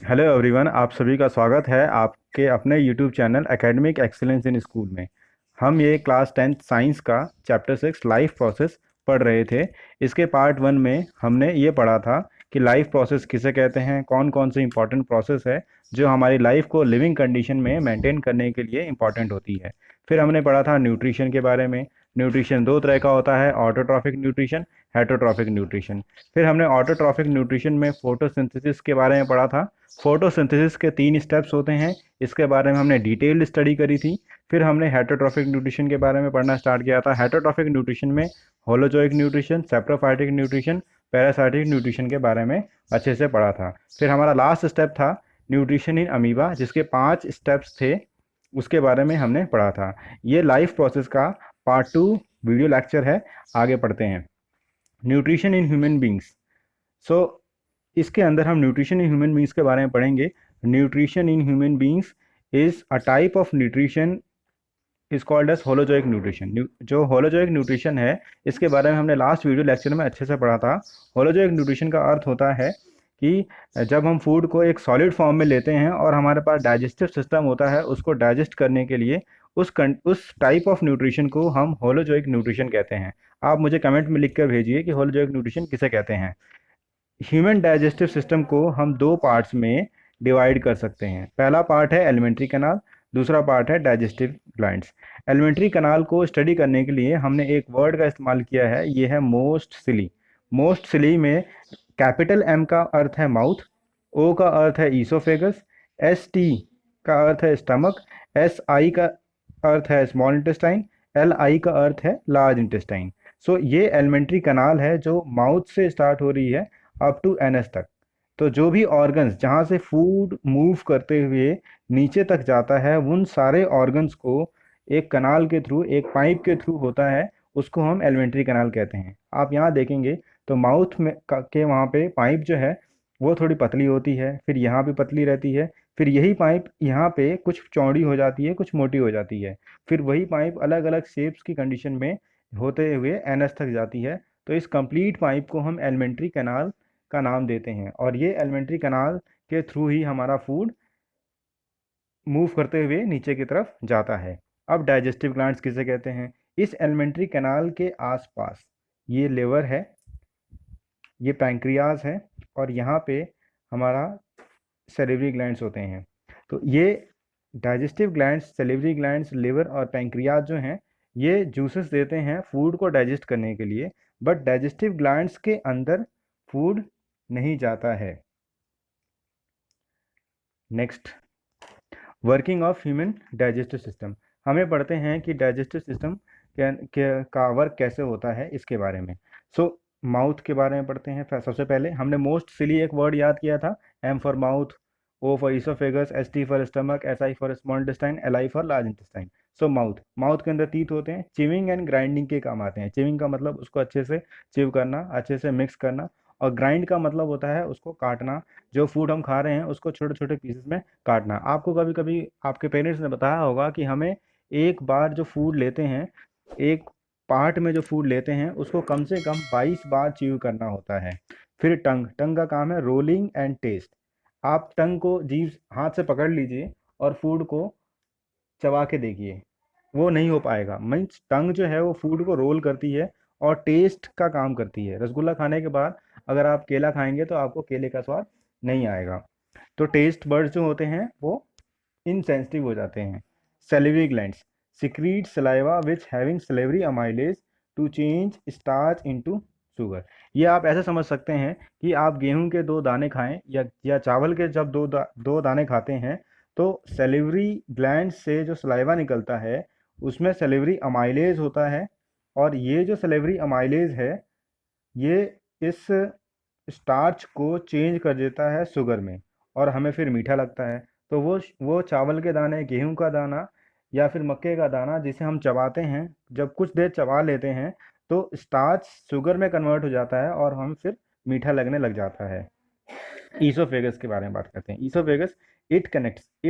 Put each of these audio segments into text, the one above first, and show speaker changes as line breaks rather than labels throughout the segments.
Hello everyone, आप सभी का स्वागत है आपके अपने YouTube channel academic excellence in school में। हम ये क्लास 10th साइंस का चैप्टर 6 लाइफ प्रोसेस पढ़ रहे थे। इसके पार्ट 1 में हमने ये पढ़ा था कि लाइफ प्रोसेस किसे कहते हैं, कौन कौन से इंपॉर्टेंट प्रोसेस है जो हमारी लाइफ को लिविंग कंडीशन में मेंटेन करने के लिए इंपॉर्टेंट होती है। फिर हमने पढ़ा था न्यूट्रिशन के बारे में। न्यूट्रिशन दो तरह का होता है, ऑटोट्रॉफिक न्यूट्रिशन, हेटरोट्रॉफिक न्यूट्रिशन। फिर हमने ऑटोट्रॉफिक न्यूट्रिशन में फोटोसिंथेसिस के बारे में पढ़ा था। फोटोसिंथेसिस के 3 स्टेप्स होते हैं, इसके बारे में हमने डिटेल्ड स्टडी करी थी। फिर हमने हेटरोट्रॉफिक न्यूट्रिशन के बारे में पढ़ना स्टार्ट किया था। हेटरोट्रॉफिक न्यूट्रिशन में holozoic nutrition, saprophytic nutrition, parasitic nutrition के बारे में अच्छे से पढ़ा था। फिर हमारा लास्ट स्टेप था न्यूट्रिशन इन अमीबा, जिसके 5 स्टेप्स थे, उसके बारे में हमने पढ़ा था। ये लाइफ प्रोसेस का पार्ट 2 वीडियो लेक्चर है। आगे पढ़ते हैं। Nutrition in human beings. So इसके अंदर हम न्यूट्रिशन इन ह्यूमन बींग्स के बारे में पढ़ेंगे। Nutrition in human beings is a type of nutrition is called as holozoic nutrition. जो होलोजोइक न्यूट्रिशन है, इसके बारे में हमने लास्ट वीडियो लेक्चर में अच्छे से पढ़ा था। होलोजोइक न्यूट्रिशन का अर्थ होता है कि जब हम फूड को एक सॉलिड फॉर्म में लेते हैं और हमारे पास डाइजेस्टिव सिस्टम होता है उसको डाइजेस्ट करने के लिए, उस टाइप ऑफ न्यूट्रिशन को हम होलोजोइक न्यूट्रिशन कहते हैं। आप मुझे कमेंट में लिख कर भेजिए कि होलोजोइक न्यूट्रिशन किसे कहते हैं। ह्यूमन डाइजेस्टिव सिस्टम को हम दो पार्ट्स में डिवाइड कर सकते हैं। पहला पार्ट है एलिमेंट्री कैनाल, दूसरा पार्ट है डाइजेस्टिव ग्लैंड्स। एलिमेंट्री कैनाल को स्टडी करने के लिए हमने एक वर्ड का इस्तेमाल किया है, ये है मोस्ट सिली। मोस्ट सिली में कैपिटल एम का अर्थ है माउथ, ओ का अर्थ है ईसोफेगस, एस टी का अर्थ है स्टमक, एस आई का अर्थ है स्मॉल इंटेस्टाइन, एल आई का अर्थ है लार्ज इंटेस्टाइन। सो ये एलिमेंट्री कैनाल है जो माउथ से स्टार्ट हो रही है अप टू एनएस तक। तो जो भी ऑर्गन्स जहाँ से फूड मूव करते हुए नीचे तक जाता है, उन सारे ऑर्गन्स को एक कनाल के थ्रू, एक पाइप के थ्रू होता है, उसको हम एलिमेंट्री कनाल कहते हैं। आप यहाँ देखेंगे तो माउथ में के वहाँ पे पाइप जो है वो थोड़ी पतली होती है, फिर यहाँ भी पतली रहती है, फिर यही पाइप यहाँ पे कुछ चौड़ी हो जाती है, कुछ मोटी हो जाती है, फिर वही पाइप अलग अलग शेप्स की कंडीशन में होते हुए एनएस तक जाती है। तो इस कंप्लीट पाइप को हम एलिमेंट्री कैनाल का नाम देते हैं, और ये एलिमेंट्री कैनाल के थ्रू ही हमारा फूड मूव करते हुए नीचे की तरफ जाता है। अब डाइजेस्टिव ग्लैंड्स किसे कहते हैं? इस एलिमेंट्री कैनाल के आसपास ये लिवर है, ये पैंक्रियाज है, और यहाँ पे हमारा सेलिवरी ग्लैंड्स होते हैं। तो ये digestive glands, salivary glands, liver और पैंक्रियाज जो हैं, ये जूसेस देते हैं फूड को डाइजेस्ट करने के लिए, बट डाइजेस्टिव ग्लैंड्स के अंदर फूड नहीं जाता है। Next, working of human digestive system. हमें पढ़ते हैं कि डाइजेस्टिव सिस्टम का वर्क कैसे होता है, इसके बारे में। सो माउथ के बारे में पढ़ते हैं। सबसे पहले हमने मोस्ट सिली एक वर्ड याद किया था, M for mouth, O for oesophagus, S T for stomach, S I for small intestine, L I for large intestine. So mouth, mouth के अंदर टीथ होते हैं, चिविंग एंड ग्राइंडिंग के काम आते हैं। चिविंग का मतलब उसको अच्छे से चिव करना, अच्छे से मिक्स करना, और ग्राइंड का मतलब होता है उसको काटना। जो फूड हम खा रहे हैं उसको छोटे छोटे पीसेस में काटना। आपको कभी कभी आपके पेरेंट्स ने बताया होगा कि हमें एक बार जो फूड लेते हैं, एक पार्ट में जो फूड लेते हैं, उसको कम से कम 22 बार च्यू करना होता है। फिर टंग, टंग का काम है रोलिंग एंड टेस्ट। आप टंग को जीभ हाथ से पकड़ लीजिए और फूड को चबा के देखिए, वो नहीं हो पाएगा। मीन्स टंग जो है वो फूड को रोल करती है और टेस्ट का काम करती है। रसगुल्ला खाने के बाद अगर आप केला खाएंगे तो आपको केले का स्वाद नहीं आएगा। तो टेस्ट बर्ड्स जो होते हैं वो इनसेंसिटिव हो जाते हैं। Salivary glands secrete saliva which having salivary amylase to change starch into sugar। ये आप ऐसे समझ सकते हैं कि आप गेहूं के 2 दाने खाएं या चावल के जब दो दाने खाते हैं, तो सेलिवरी ग्लैंड से जो सलाइवा निकलता है उसमें सेलिवरी अमाइलेज होता है, और ये जो सेलिवरी अमाइलेज है ये इस स्टार्च को चेंज कर देता है शुगर में, और हमें फिर मीठा लगता है। तो वो चावल के दाने, गेहूं का दाना या फिर मक्के का दाना जिसे हम चबाते हैं, जब कुछ देर चबा लेते हैं तो स्टार्च शुगर में कन्वर्ट हो जाता है और हम फिर मीठा लगने लग जाता है। ईसोफेगस के बारे में बात करते हैं। Oesophagus, it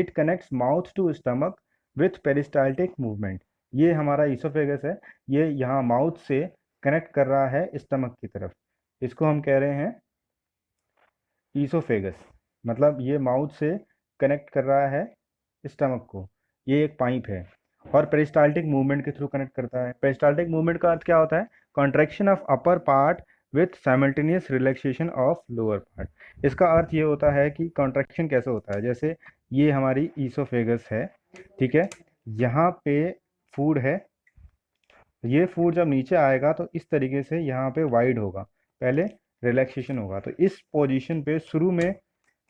connects mouth to stomach with peristaltic movement. ये हमारा ईसोफेगस है, ये यहाँ माउथ से कनेक्ट कर रहा है स्टमक की तरफ। इसको हम कह रहे हैं ईसोफेगस। मतलब ये माउथ से कनेक्ट कर रहा है स्टमक को, ये एक पाइप है। और पेरिस्टाल्टिक मूवमेंट के थ्रू कनेक्ट करता है। पेरिस्टाल्टिक मूवमेंट का अर्थ क्या होता है? Contraction of upper part with simultaneous relaxation of lower part. इसका अर्थ ये होता है कि कॉन्ट्रैक्शन कैसे होता है, जैसे ये हमारी ईसोफेगस है, ठीक है, यहाँ पे फूड है, ये फूड जब नीचे आएगा तो इस तरीके से यहाँ पे वाइड होगा, पहले रिलैक्सेशन होगा, तो इस पोजीशन पे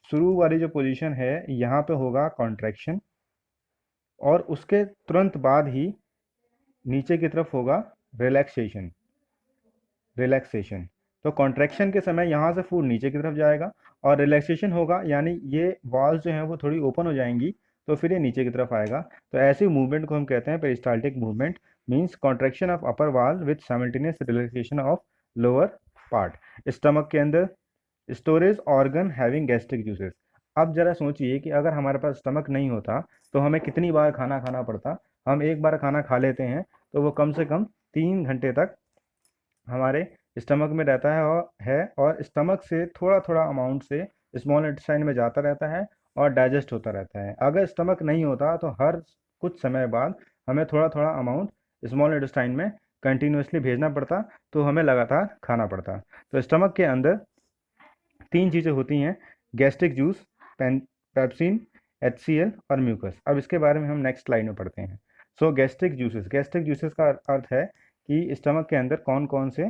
शुरू वाली जो पोजीशन है यहाँ पे होगा कॉन्ट्रैक्शन, और उसके तुरंत बाद ही नीचे की तरफ होगा रिलैक्सेशन। रिलैक्सेशन तो कॉन्ट्रैक्शन के समय यहाँ से फूड नीचे की तरफ जाएगा, और रिलैक्सेशन होगा यानी ये वॉल्स जो हैं वो थोड़ी ओपन हो जाएंगी, तो फिर ये नीचे की तरफ आएगा। तो ऐसी मूवमेंट को हम कहते हैं peristaltic movement, means contraction of upper wall with simultaneous relaxation of lower part. Stomach के अंदर storage organ having gastric juices. अब जरा सोचिए कि अगर हमारे पास स्टमक नहीं होता तो हमें कितनी बार खाना खाना पड़ता। हम एक बार खाना खा लेते हैं तो वो कम से कम 3 घंटे तक हमारे स्टमक में रहता और स्टमक से थोड़ा थोड़ा अमाउंट से स्मॉल इंटेस्टाइन में जाता रहता है और डाइजेस्ट होता रहता है। अगर स्टमक नहीं होता तो हर कुछ समय बाद हमें थोड़ा थोड़ा अमाउंट स्मॉल इंटेस्टाइन में कंटिन्यूसली भेजना पड़ता, तो हमें लगातार खाना पड़ता। तो स्टमक के अंदर 3 चीज़ें होती हैं, गैस्ट्रिक जूस, पेप्सिन, HCl और म्यूकस। अब इसके बारे में हम नेक्स्ट स्लाइड में पढ़ते हैं। सो गैस्ट्रिक जूसेस का अर्थ है कि स्टमक के अंदर कौन कौन से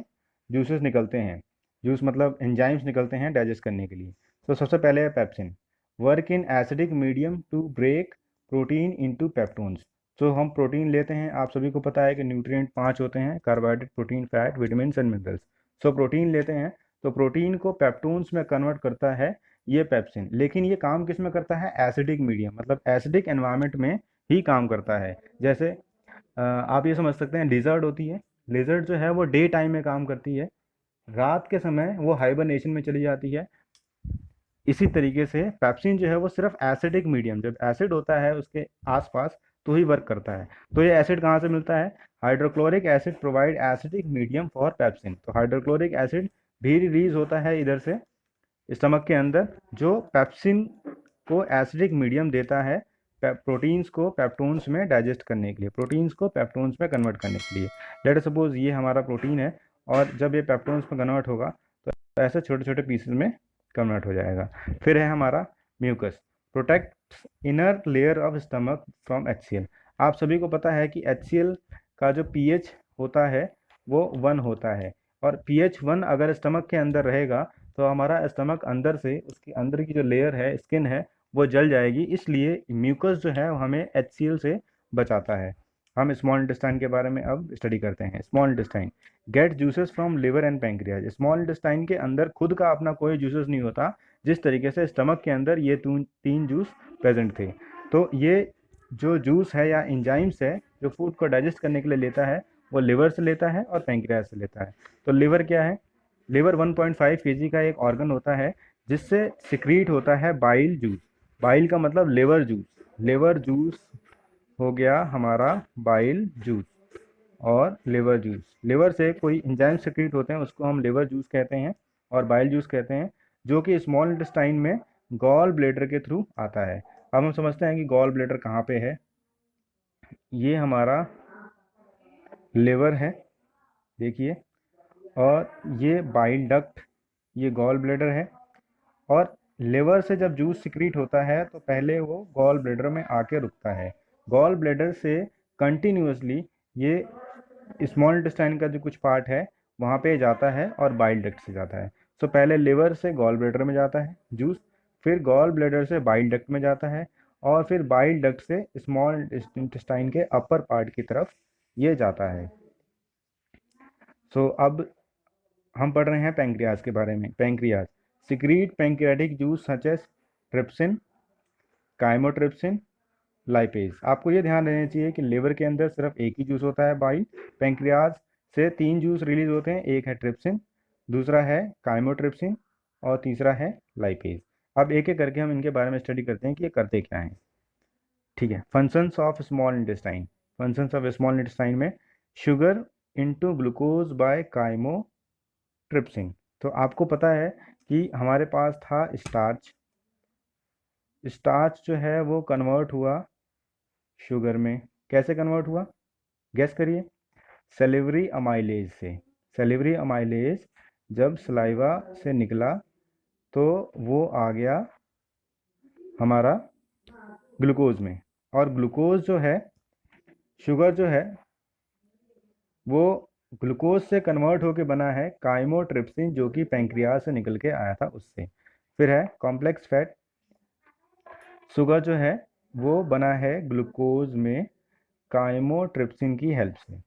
जूसेस निकलते हैं। जूस मतलब एंजाइम्स निकलते हैं डाइजेस्ट करने के लिए। तो सबसे पहले है pepsin, work in acidic medium to break protein into peptones. तो हम प्रोटीन लेते हैं, आप सभी को पता है कि न्यूट्रिएंट 5 होते हैं, carbohydrate, protein, fat, vitamin and minerals. So protein लेते हैं तो प्रोटीन को पेप्टोन्स में कन्वर्ट करता है ये पेप्सिन। लेकिन ये काम किस में करता है? एसिडिक मीडियम, मतलब एसिडिक एनवायरनमेंट में ही काम करता है। जैसे आप ये समझ सकते हैं, लिजर्ड होती है, लिजर्ड जो है वो डे टाइम में काम करती है, रात के समय वो हाइबरनेशन में चली जाती है। इसी तरीके से पेप्सिन जो है वो सिर्फ एसिडिक मीडियम, जब एसिड होता है उसके आसपास तो ही वर्क करता है। तो ये एसिड कहाँ से मिलता है? Hydrochloric acid provide acidic medium for pepsin. तो हाइड्रोक्लोरिक एसिड भी रिलीज होता है इधर से स्टमक के अंदर, जो पेप्सिन को एसिडिक मीडियम देता है प्रोटीन्स को पेप्टोन्स में डाइजेस्ट करने के लिए, प्रोटीन्स को पेप्टोन्स में कन्वर्ट करने के लिए। लेट सपोज ये हमारा प्रोटीन है, और जब ये पेप्टोन्स में कन्वर्ट होगा तो ऐसे छोटे छोटे पीसेस में कन्वर्ट हो जाएगा। फिर है हमारा mucus, protect inner layer of stomach from HCl। आप सभी को पता है कि HCl का जो pH होता है वो 1 होता है, और pH 1 अगर स्टमक के अंदर रहेगा तो हमारा स्टमक अंदर से, उसके अंदर की जो लेयर है, स्किन है, वो जल जाएगी। इसलिए म्यूकस जो है वो हमें HCl से बचाता है। हम स्मॉल इंटेस्टाइन के बारे में अब स्टडी करते हैं। Small intestine get juices from liver and pancreas. Small intestine के अंदर खुद का अपना कोई जूसेस नहीं होता, जिस तरीके से स्टमक के अंदर ये 3 जूस प्रेजेंट थे। तो ये जो जूस है या इंजाइम्स है जो फूड को डाइजेस्ट करने के लिए लेता है, वो लिवर से लेता है और पैंक्रियाज से लेता है। तो लिवर क्या है? लिवर 1.5 kg का एक ऑर्गन होता है जिससे सिक्रीट होता है बाइल जूस। बाइल का मतलब लिवर जूस। लिवर जूस हो गया हमारा बाइल जूस और लिवर जूस। लिवर से कोई एंजाइम सिक्रीट होते हैं, उसको हम लिवर जूस कहते हैं और बाइल जूस कहते हैं, जो कि स्मॉल इंटेस्टाइन में गॉल ब्लेडर के थ्रू आता है। अब हम समझते हैं कि गॉल ब्लेडर कहाँ पे है। ये हमारा लिवर है, देखिए, और ये बाइल डक्ट, ये गॉल ब्लेडर है। और लिवर से जब जूस सिक्रीट होता है तो पहले वो गॉल ब्लेडर में आके रुकता है। गॉल ब्लेडर से कंटिन्यूसली ये स्मॉल इंटेस्टाइन का जो कुछ पार्ट है वहाँ पे जाता है और बाइल डक्ट से जाता है। सो पहले लिवर से गॉल ब्लेडर में जाता है जूस, फिर गॉल ब्लेडर से बाइल डक्ट में जाता है, और फिर बाइल डक्ट से स्मॉल इंटेस्टाइन के अपर पार्ट की तरफ ये जाता है। सो अब हम पढ़ रहे हैं पैंक्रियाज के बारे में। Pancreas secrete pancreatic juice such as trypsin, chymotrypsin, lipase. आपको ये ध्यान देना चाहिए कि लिवर के अंदर सिर्फ एक ही जूस होता है बाइल। पैंक्रियाज से 3 जूस रिलीज होते हैं, एक है ट्रिप्सिन, दूसरा है काइमोट्रिप्सिन और तीसरा है लाइपेज। अब एक एक करके हम इनके बारे में स्टडी करते हैं कि ये करते क्या हैं। ठीक है, functions of small intestine. Functions of small intestine में sugar into glucose by chymotrypsin. तो आपको पता है कि हमारे पास था स्टार्च, स्टार्च जो है वो कन्वर्ट हुआ शुगर में। कैसे कन्वर्ट हुआ, गेस करिए। सेलिवरी अमाइलेज से। सेलिवरी अमाइलेज जब सलाइवा से निकला तो वो आ गया हमारा ग्लूकोज में, और ग्लूकोज जो है, शुगर जो है, वो ग्लूकोज से कन्वर्ट होके बना है काइमोट्रिप्सिन, जो कि पैंक्रियाज से निकल के आया था उससे। फिर है कॉम्प्लेक्स फैट। शुगर जो है वो बना है ग्लूकोज में काइमोट्रिप्सिन की हेल्प से।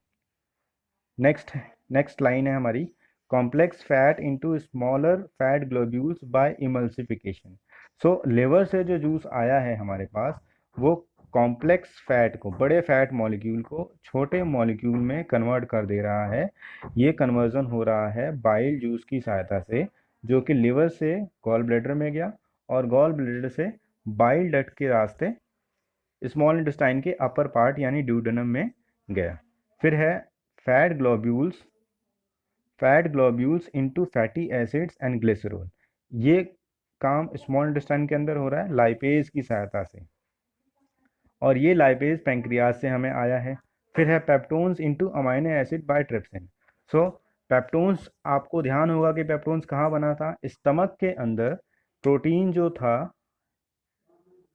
नेक्स्ट नेक्स्ट लाइन है हमारी, complex fat into smaller fat globules by emulsification. So liver से जो जूस आया है हमारे पास, वो कॉम्प्लेक्स फैट को, बड़े फैट मॉलिक्यूल को छोटे मॉलिक्यूल में कन्वर्ट कर दे रहा है। ये कन्वर्जन हो रहा है बाइल जूस की सहायता से, जो कि लिवर से गॉल ब्लैडर में गया और गॉल ब्लैडर से बाइल डक्ट के रास्ते स्मॉल इंटेस्टाइन के अपर पार्ट यानी ड्यूडेनम में गया। फिर है fat globules, fat globules into fatty acids and glycerol. ये काम स्मॉल इंटेस्टाइन के अंदर हो रहा है लाइपेज की सहायता से, और ये लाइपेज पैंक्रियाज से हमें आया है। फिर है peptones into amino acid by trypsin. So peptones, आपको ध्यान होगा कि पेप्टोन्स कहाँ बना था, स्टमक के अंदर प्रोटीन जो था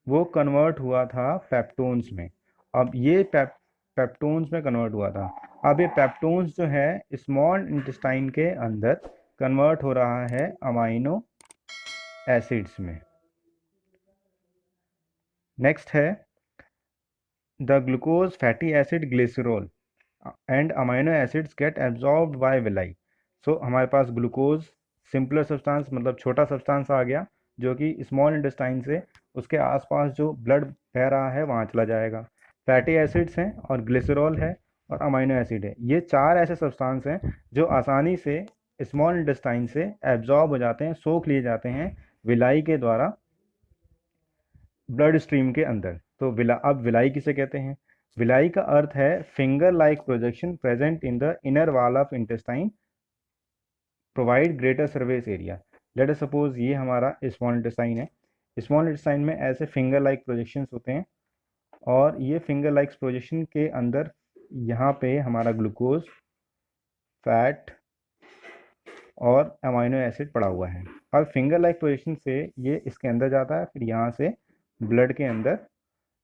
वो कन्वर्ट हुआ था पेप्टोन्स में। अब ये पेप्टोन्स में कन्वर्ट हुआ था। अब ये पेप्टोन्स जो है स्मॉल इंटेस्टाइन के अंदर कन्वर्ट हो रहा है अमाइनो एसिड्स में। नेक्स्ट है the glucose fatty acid glycerol and amino acids get absorbed by villi. So हमारे पास ग्लूकोज सिंपलर सब्सटेंस, मतलब छोटा सब्सटेंस आ गया, जो कि स्मॉल इंटेस्टाइन से उसके आसपास जो ब्लड बह रहा है वहाँ चला जाएगा। फैटी एसिड्स हैं और ग्लिसरॉल है और अमाइनो एसिड है। ये चार ऐसे सब्सटेंस हैं जो आसानी से स्मॉल इंटेस्टाइन से एब्जॉर्ब हो जाते हैं, सोख लिए जाते हैं विलाई के द्वारा ब्लड स्ट्रीम के अंदर। तो अब विलाई किसे कहते हैं? विलाई का अर्थ है finger like projection present in the inner wall of intestine provide greater surface area. Let us suppose ये हमारा स्मॉल इंटेस्टाइन है। स्मॉल इंटेस्टाइन में ऐसे फिंगर लाइक प्रोजेक्शंस होते हैं, और ये फिंगर लाइक प्रोजेक्शन के अंदर यहाँ पे हमारा ग्लूकोज, फैट और अमाइनो एसिड पड़ा हुआ है। अब फिंगर लाइक पोजीशन से ये इसके अंदर जाता है, फिर यहाँ से ब्लड के अंदर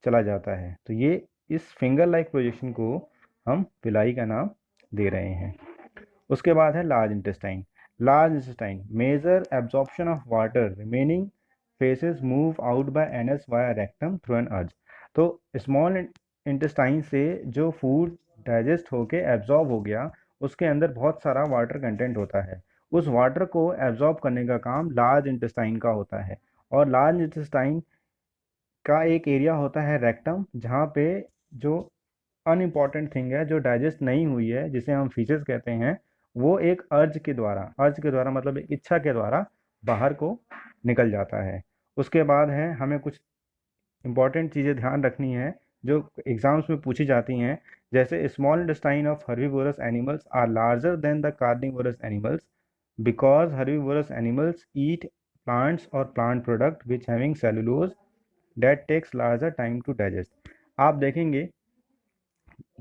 चला जाता है। तो ये इस फिंगर लाइक पोजीशन को हम विलाई का नाम दे रहे हैं। उसके बाद है large intestine. Large intestine major absorption of water remaining faeces move out by anus via rectum through an urge. तो स्मॉल इंटेस्टाइन से जो फूड डाइजेस्ट होके एब्जॉर्ब हो गया, उसके अंदर बहुत सारा वाटर कंटेंट होता है। उस वाटर को एब्जॉर्ब करने का काम लार्ज इंटेस्टाइन का होता है। और लार्ज इंटेस्टाइन का एक एरिया होता है रेक्टम, जहाँ पे जो अनइम्पॉर्टेंट थिंग है जो डाइजेस्ट नहीं हुई है, जिसे हम फीसेस कहते हैं, वो एक अर्ज के द्वारा मतलब एक इच्छा के द्वारा बाहर को निकल जाता है। उसके बाद है, हमें कुछ इंपॉर्टेंट चीज़ें ध्यान रखनी है जो एग्जाम्स में पूछी जाती हैं। जैसे small intestine of herbivorous animals are larger than the carnivorous animals because herbivorous animals eat plants और plant product which having cellulose that takes larger time to digest. आप देखेंगे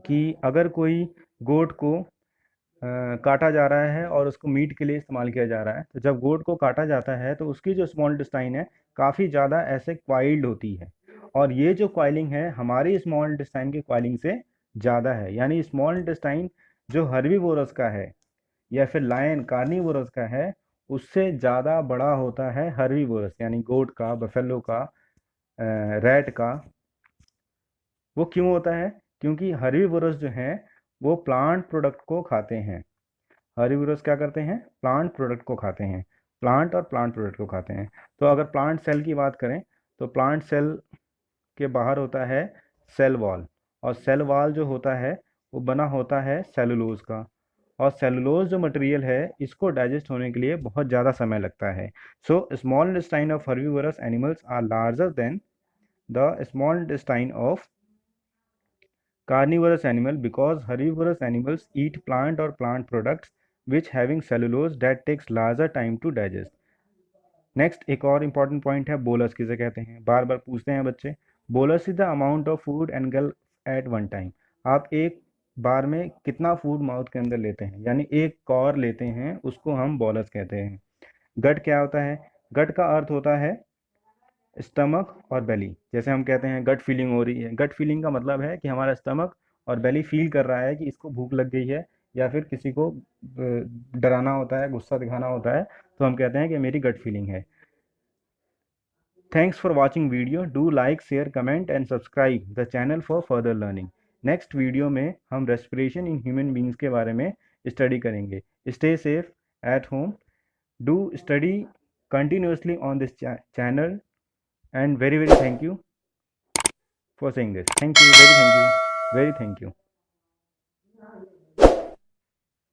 कि अगर कोई गोट को काटा जा रहा है और उसको मीट के लिए इस्तेमाल किया जा रहा है, तो जब गोट को काटा जाता है तो उसकी जो स्मॉल इंटेस्टाइन है काफ़ी ज़्यादा ऐसे क्वाइल्ड होती है, और ये जो क्वाइलिंग है हमारी स्मॉल इंटेस्टाइन की क्वाइलिंग से ज़्यादा है। यानी स्मॉल इंटेस्टाइन जो हर्बीवोरस का है या फिर लायन कार्निवोरस का है, उससे ज़्यादा बड़ा होता है हर्बीवोरस, यानी गोट का, बफेलो का, रैट का। वो क्यों होता है? क्योंकि हर्बीवोरस जो हैं वो प्लांट प्रोडक्ट को खाते हैं। हर्बीवोरस क्या करते हैं? प्लांट प्रोडक्ट को खाते हैं, प्लांट और प्लांट प्रोडक्ट को खाते हैं। तो अगर प्लांट सेल की बात करें तो प्लांट सेल के बाहर होता है सेल वॉल, और सेल वॉल जो होता है वो बना होता है सेलुलोज का, और सेलुलोज जो मटेरियल है इसको डाइजेस्ट होने के लिए बहुत ज़्यादा समय लगता है। So small intestine of herbivorous animals are larger than the small intestine of carnivorous animal because herbivorous animals eat plant or plant products which having cellulose that takes larger time to digest. Next एक और important point है, bolus किसे कहते हैं, बार बार पूछते हैं बच्चे। Bolus is the amount of food engulf at one time. आप एक बार में कितना फूड माउथ के अंदर लेते हैं, यानी एक कौर लेते हैं, उसको हम बोलस कहते हैं। गट क्या होता है? गट का अर्थ होता है स्टमक और बेली। जैसे हम कहते हैं गट फीलिंग हो रही है, गट फीलिंग का मतलब है कि हमारा स्टमक और बेली फील कर रहा है कि इसको भूख लग गई है, या फिर किसी को डराना होता है, गुस्सा दिखाना होता है, तो हम कहते हैं कि मेरी गट फीलिंग है। Thanks for watching video, do like share comment and subscribe the channel for further learning. Next video में हम रेस्पिरेशन इन ह्यूमन बींग्स के बारे में स्टडी करेंगे। Stay safe at home, do study continuously on this channel, and very thank you for saying this. Thank you, very thank you, very thank you.